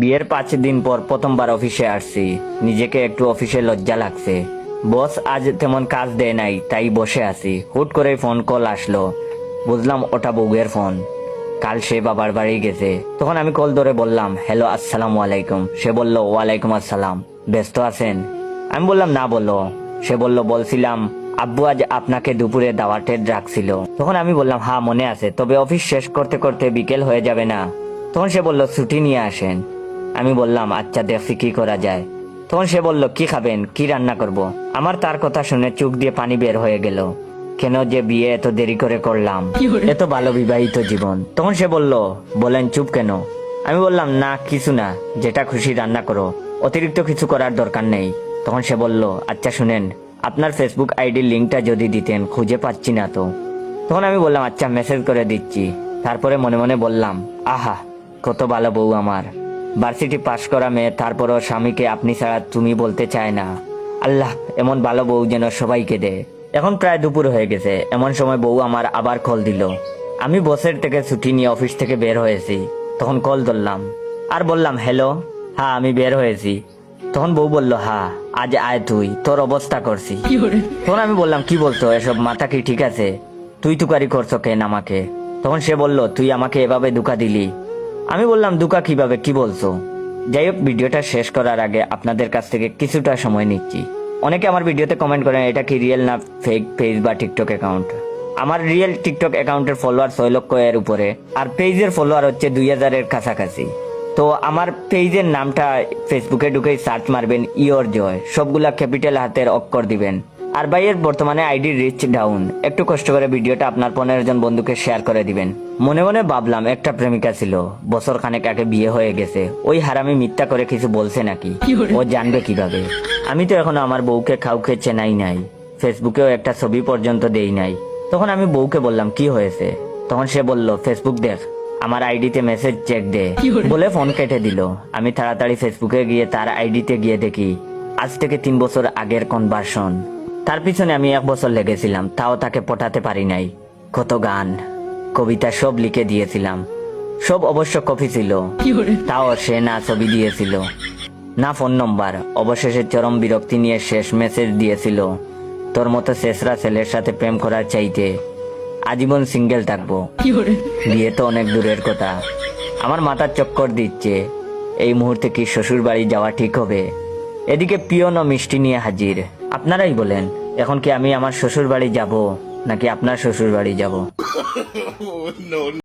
বিয়ের 5 দিন পর প্রথমবার অফিসে আসছি। নিজেকে একটু অফিসে লজ্জা লাগছে। বস আজ তেমন কাজ দেয় নাই, তাই বসে আছি। হুট করে ফোন কল আসলো। বুঝলাম ওটা বউয়ের ফোন। কাল সে বাবার বাড়ি গেছে। তখন আমি কল ধরে বললাম, হ্যালো, আসসালামু আলাইকুম। সে বলল, ওয়ালাইকুম আসসালাম। ব্যস্ত আছেন? আমি বললাম, না, বলো। সে বলল, বলছিলাম আব্বু আজ আপনাকে দুপুরে দাওয়াতে ডাকছিল। তখন আমি বললাম, হ্যাঁ মনে আছে, তবে অফিস শেষ করতে করতে বিকেল হয়ে যাবে না? তখন সে বলল, ছুটি নিয়ে আসেন। আমি বললাম, আচ্ছা দেখছি কি করা যায়। তখন সে বলল, কি খাবেন, কি রান্না করব? আমার তার কথা শুনে চোখ দিয়ে পানি বের হয়ে গেল। কেন যে বিয়ে এত দেরি করে করলাম, এত ভালো বিবাহিত জীবন। তখন সে বলল, বলেন চুপ কেন? আমি বললাম, না কিছু না, যেটা খুশি রান্না করো, অতিরিক্ত কিছু করার দরকার নেই। তখন সে বলল, আচ্ছা শুনেন, আপনার ফেসবুক আইডির লিঙ্কটা যদি দিতেন, খুঁজে পাচ্ছি না তো। তখন আমি বললাম, আচ্ছা মেসেজ করে দিচ্ছি। তারপরে মনে মনে বললাম, আহা কত ভালো বউ আমার। ভার্সিটি পাশ করা মেয়ে, তারপরও স্বামীকে আপনি ছাড়া তুমি বলতে চায় না। আল্লাহ এমন ভালো বউ যেন সবাইকে দেয়। এখন প্রায় দুপুর হয়ে গেছে। এমন সময় বউ আমার আবার কল দিল। আমি বসের থেকে ছুটি নিয়ে অফিস থেকে বের হয়েছি। তখন কল ধরলাম আর বললাম, হ্যালো, হ্যাঁ আমি বের হয়েছি। তখন বউ বলল, হ্যাঁ আজ আয় তুই, তোর অবস্থা করছি। তখন আমি বললাম, কি বলছো এসব, মাথা কি ঠিক আছে? তুই তুকারি করছো কেন আমাকে? তখন সে বলল, তুই আমাকে এভাবে ধোঁকা দিলি। আমি বললাম, ধোঁকা কিভাবে, কি বলছো? যাই হোক, ভিডিওটা শেষ করার আগে আপনাদের কাছ থেকে কিছুটা সময় নিচ্ছি। অনেকে আমার ভিডিওতে কমেন্ট করেন এটা কি রিয়েল না ফেক পেজ বা টিকটক অ্যাকাউন্ট। আমার রিয়েল টিকটক অ্যাকাউন্টের ফলোয়ার 6 লক্ষ এর উপরে, আর পেজের ফলোয়ার হচ্ছে 2000 এর কাছাকাছি। তো আমার পেজের নামটা ফেসবুকে ঢুকেই সার্চ মারবেন, ইয়োর জয়, সবগুলা ক্যাপিটাল হাতের অক্ষর দিবেন। আর ভাইয়ের বর্তমানে আইডি রিচ ডাউন। একটু কষ্ট করে ভিডিওটা আপনার 15 জন বন্ধুকে শেয়ার করে দিবেন। মনে মনে ভাবলাম, একটা প্রেমিকা ছিল, বছর খানেক আগে বিয়ে হয়ে গেছে। ওই হারামি মিথ্যা করে কিছু বলছে নাকি? ও জানবে কিভাবে? আমি তো এখনো আমার বউকে কাউকে চেনাই নাই, ফেসবুকেও একটা ছবি পর্যন্ত দেই নাই। তখন আমি বউকে বললাম, কি হয়েছে? তখন সে বলল, ফেসবুক দেখ, আমার আইডিতে মেসেজ চেক দে, বলে ফোন কেটে দিল। আমি তাড়াতাড়ি ফেসবুকে গিয়ে তার আইডিতে গিয়ে দেখি আজ থেকে 3 বছর আগের কনভার্সন। তার পিছনে আমি 1 বছর লেগেছিলাম, তাও তাকে পটাতে পারি নাই। কত গান কবিতা সব লিখে দিয়েছিলাম, সব অবশ্য কপি ছিল, তাও সে না ছবি দিয়েছিল না ফোন নম্বর। অবশেষে চরম বিরক্তি নিয়ে শেষ মেসেজ দিয়েছিল, তোর মতো শেষরা ছেলের সাথে প্রেম করার চাইতে আজীবন সিঙ্গেল থাকবো, বিয়ে তো অনেক দূরের কথা। আমার মাথার চক্কর দিচ্ছে, এই মুহূর্তে কি শ্বশুর বাড়ি যাওয়া ঠিক হবে? এদিকে পিয়ন ও মিষ্টি নিয়ে হাজির। আপনারাই বলেন, এখন কি আমি আমার শ্বশুর বাড়ি যাব নাকি আপনার শ্বশুর বাড়ি যাব?